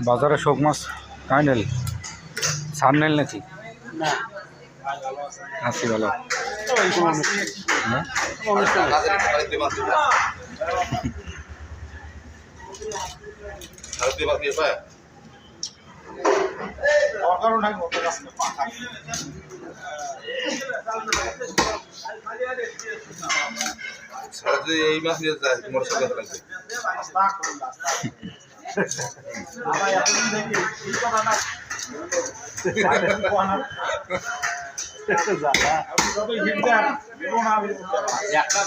বাজারে শোক মাছ কাইনেল সামনেল নাকি না আছি ভালো এই মাছ নিয়ে যায় তোমার সঙ্গে লাগবে একটা